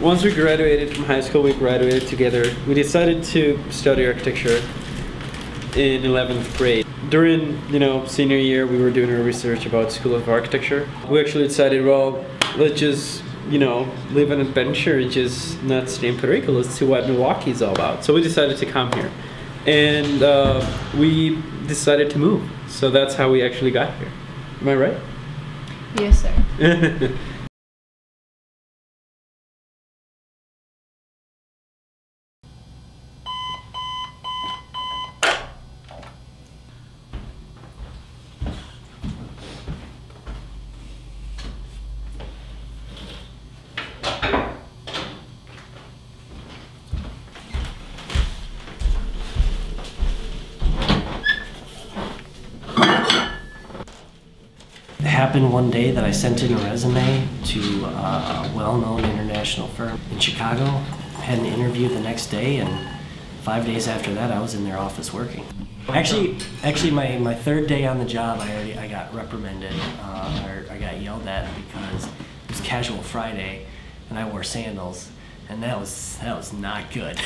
once we graduated from high school, we graduated together. We decided to study architecture in 11th grade. During, senior year, we were doing our research about School of Architecture. We actually decided, well, let's just, live an adventure and just not stay in Puerto Rico. Let's see what Milwaukee is all about. So we decided to come here. And we decided to move. So that's how we actually got here. Am I right? Yes, sir. It happened one day that I sent in a resume to a well-known international firm in Chicago. Had an interview the next day, and 5 days after that I was in their office working. Actually my third day on the job I got reprimanded, or I got yelled at because it was Casual Friday and I wore sandals, and that was not good.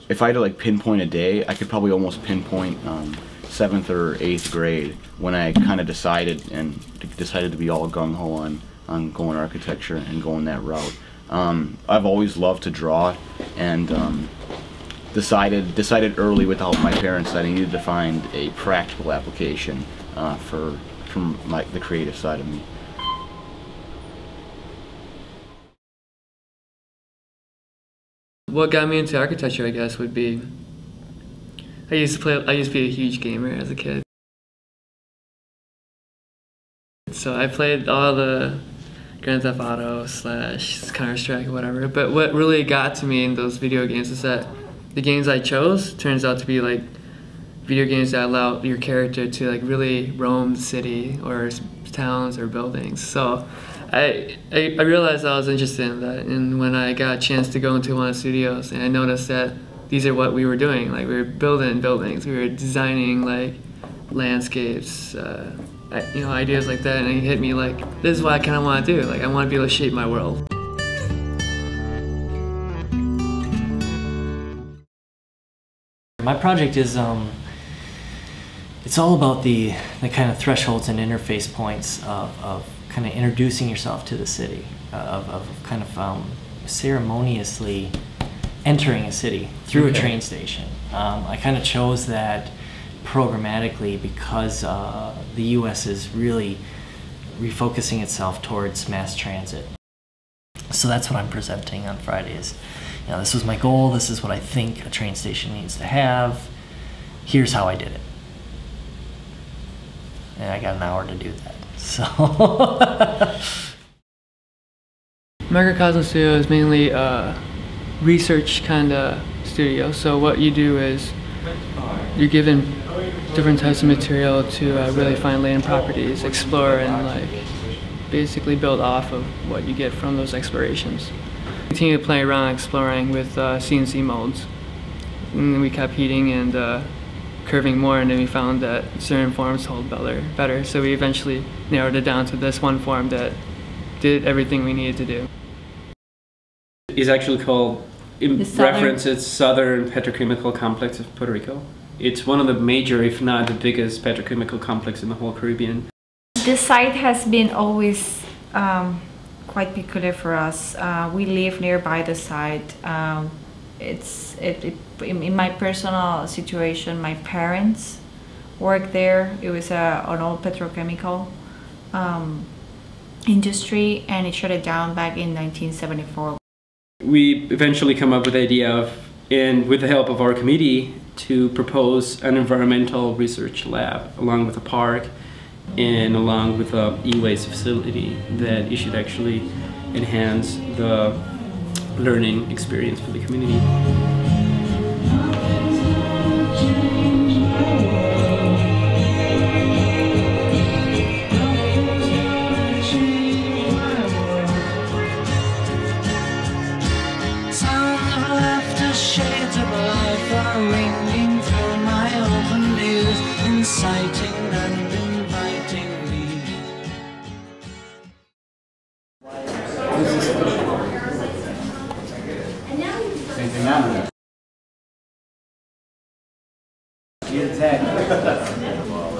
If I had to pinpoint a day, I could probably almost pinpoint 7th or 8th grade when I kind of decided to be all gung-ho on going architecture and going that route. I've always loved to draw, and decided early with the help of my parents that I needed to find a practical application from the creative side of me. What got me into architecture, I guess, would be I used to be a huge gamer as a kid. So I played all the Grand Theft Auto / Counter-Strike or whatever. But what really got to me in those video games is that the games I chose turns out to be video games that allow your character to really roam the city or towns or buildings. So I realized I was interested in that, and when I got a chance to go into one of the studios, and I noticed that these are what we were doing. We were building buildings, we were designing landscapes, ideas like that, and it hit me this is what I kind of want to do. I want to be able to shape my world. My project is it's all about the kind of thresholds and interface points of kind of introducing yourself to the city, of kind of ceremoniously entering a city through a train station. I kind of chose that programmatically because the U.S. is really refocusing itself towards mass transit. So that's what I'm presenting on Fridays. This was my goal, this is what I think a train station needs to have, here's how I did it. And I got an hour to do that. So Microcosm Studio is mainly a research kind of studio. So what you do is you're given different types of material to really find latent properties, explore, and basically build off of what you get from those explorations. Continue to play around exploring with CNC molds. And then we kept heating and curving more, and then we found that certain forms hold better. So we eventually narrowed it down to this one form that did everything we needed to do. It's actually called, in reference, it's Southern Petrochemical Complex of Puerto Rico. It's one of the major, if not the biggest, petrochemical complex in the whole Caribbean. The site has been always quite peculiar for us. We live nearby the site. In my personal situation, my parents worked there. It was an old petrochemical industry, and it shut it down back in 1974. We eventually come up with the idea of, and with the help of our committee, to propose an environmental research lab along with a park and along with a e-waste facility that it should actually enhance the learning experience for the community.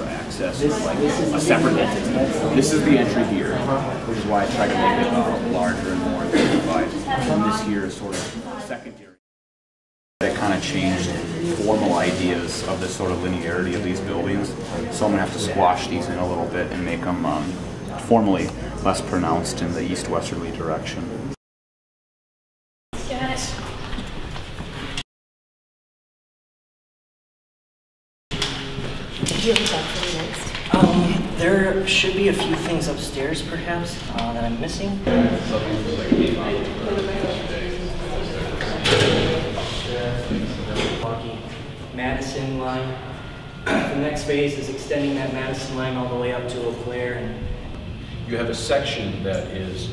Access is like a separate entity. This is the entry here, which is why I tried to make it larger and more dignified. And this here is sort of secondary. It kind of changed formal ideas of this sort of linearity of these buildings. So I'm going to have to squash these in a little bit and make them formally less pronounced in the east-westerly direction. There should be a few things upstairs, perhaps, that I'm missing. Madison line. The next phase is extending that Madison line all the way up to Eau Claire. You have a section that is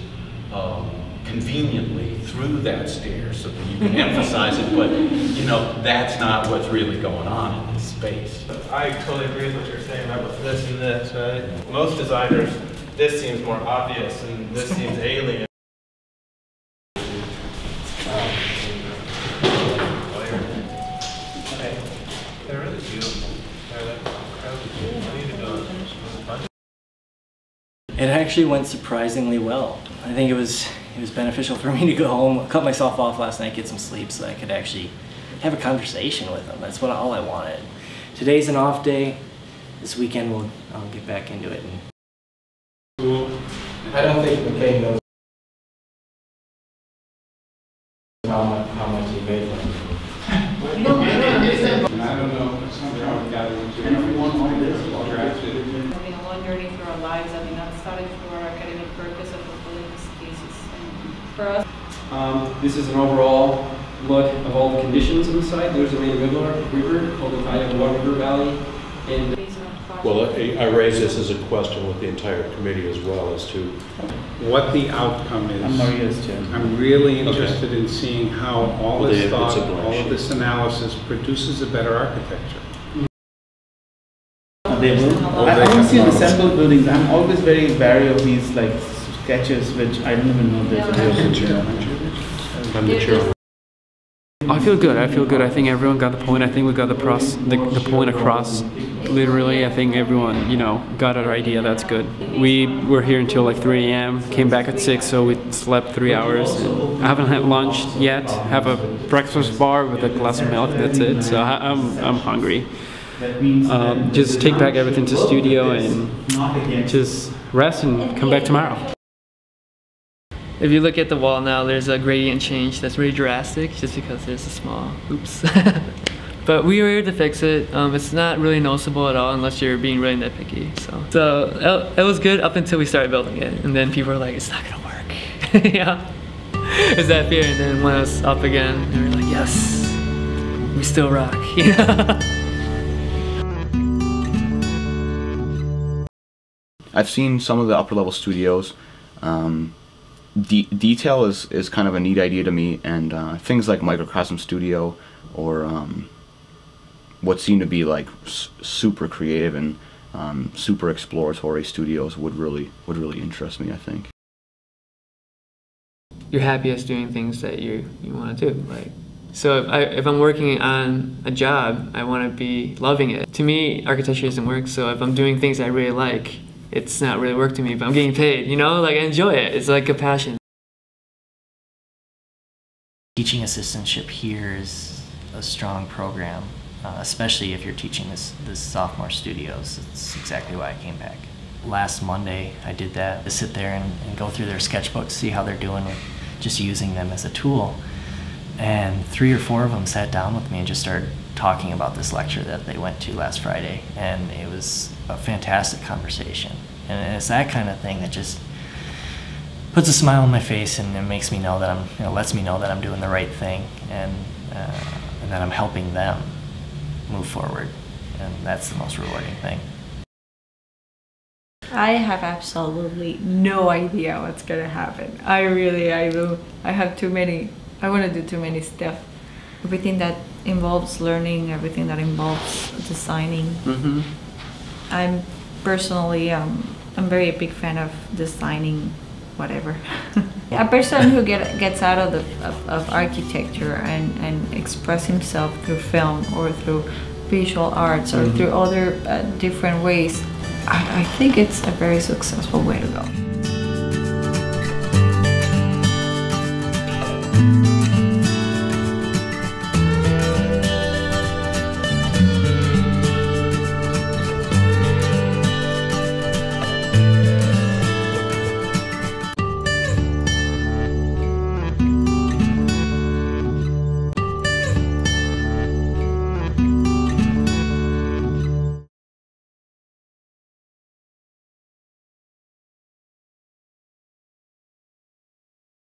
conveniently through that stair so that you can emphasize it, but you know, that's not what's really going on in this space. I totally agree with what you're saying about this and this, right? Most designers, this seems more obvious and this seems alien. They're really beautiful. It actually went surprisingly well. I think it was beneficial for me to go home, cut myself off last night, get some sleep so I could actually have a conversation with them. That's all I wanted. Today's an off day. This weekend I'll get back into it. I don't think McCain knows how much he made from it. And I don't know, somehow we got into everyone like this while drafted. It's been a long journey through our lives. I mean, that started for our academic purpose of fulfilling this thesis. And for us, This is an overall look of all the conditions on the site. There's the main river called the Juan River Valley. And Well, I raise this as a question with the entire committee as well as to What the outcome is. I'm really interested in seeing how all this thought, all of this analysis produces a better architecture. I don't see assembled buildings. I'm always very wary of these like sketches, which I don't even know there's a real picture. I'm the chair. I feel good. I think everyone got the point. I think we got the point across. Literally, I think everyone, got our idea. That's good. We were here until like 3 a.m. Came back at 6, so we slept 3 hours. I haven't had lunch yet. Have a breakfast bar with a glass of milk. That's it. So I'm hungry. Just take back everything to studio and just rest and come back tomorrow. If you look at the wall now, there's a gradient change that's really drastic just because there's a small oops. But we were here to fix it. It's not really noticeable at all unless you're being really nitpicky. So it was good up until we started building it. And then people were like, it's not gonna work. Yeah. It's that fear. And then when it was up again, they were like, yes, we still rock. I've seen some of the upper level studios. Detail is kind of a neat idea to me, and things like Microcosm Studio or what seem to be like super creative and super exploratory studios would really interest me, I think. You're happiest doing things that you want to do. So if I'm working on a job, I want to be loving it. To me, architecture isn't work, so if I'm doing things I really like, it's not really work to me, but I'm getting paid, like I enjoy it. It's like a passion. Teaching assistantship here is a strong program, especially if you're teaching this sophomore studios. It's exactly why I came back. Last Monday, I did that, to sit there and go through their sketchbooks, see how they're doing with just using them as a tool. And 3 or 4 of them sat down with me and just started talking about this lecture that they went to last Friday. And it was a fantastic conversation. And it's that kind of thing that just puts a smile on my face, and it makes me know that lets me know that I'm doing the right thing, and that I'm helping them move forward, and that's the most rewarding thing. I have absolutely no idea what's gonna happen. I have too many. I want to do too many stuff. Everything that involves learning, everything that involves designing. Mm-hmm. I'm personally, I'm very a big fan of designing whatever. A person who gets out of architecture and express himself through film or through visual arts or through other different ways, I think it's a very successful way to go.